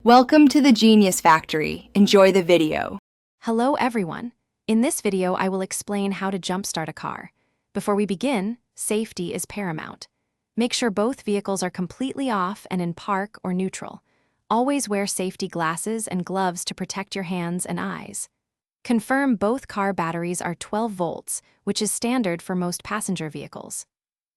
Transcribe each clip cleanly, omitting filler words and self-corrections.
Welcome to the Genius Factory. Enjoy the video. Hello everyone. In this video, I will explain how to jumpstart a car. Before we begin, safety is paramount. Make sure both vehicles are completely off and in park or neutral. Always wear safety glasses and gloves to protect your hands and eyes. Confirm both car batteries are 12 volts, which is standard for most passenger vehicles.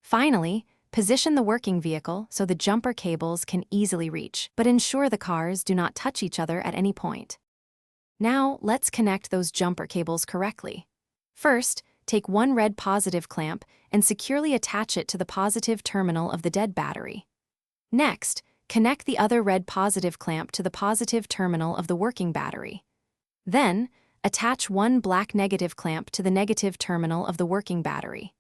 Finally, position the working vehicle so the jumper cables can easily reach, but ensure the cars do not touch each other at any point. Now, let's connect those jumper cables correctly. First, take one red positive clamp and securely attach it to the positive terminal of the dead battery. Next, connect the other red positive clamp to the positive terminal of the working battery. Then, attach one black negative clamp to the negative terminal of the working battery.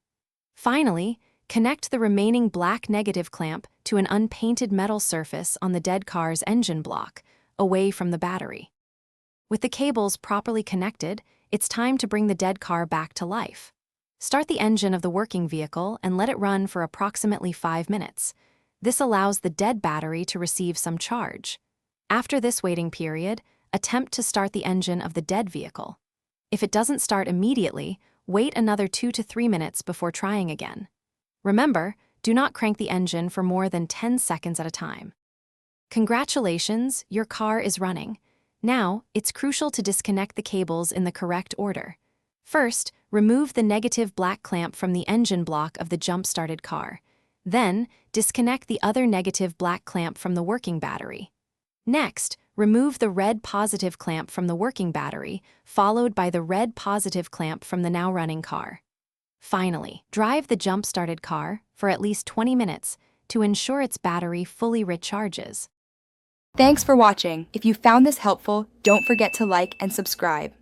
Finally, connect the remaining black negative clamp to an unpainted metal surface on the dead car's engine block, away from the battery. With the cables properly connected, it's time to bring the dead car back to life. Start the engine of the working vehicle and let it run for approximately 5 minutes. This allows the dead battery to receive some charge. After this waiting period, attempt to start the engine of the dead vehicle. If it doesn't start immediately, wait another 2 to 3 minutes before trying again. Remember, do not crank the engine for more than 10 seconds at a time. Congratulations, your car is running. Now, it's crucial to disconnect the cables in the correct order. First, remove the negative black clamp from the engine block of the jump-started car. Then, disconnect the other negative black clamp from the working battery. Next, remove the red positive clamp from the working battery, followed by the red positive clamp from the now running car. Finally, drive the jump-started car for at least 20 minutes to ensure its battery fully recharges. Thanks for watching. If you found this helpful, don't forget to like and subscribe.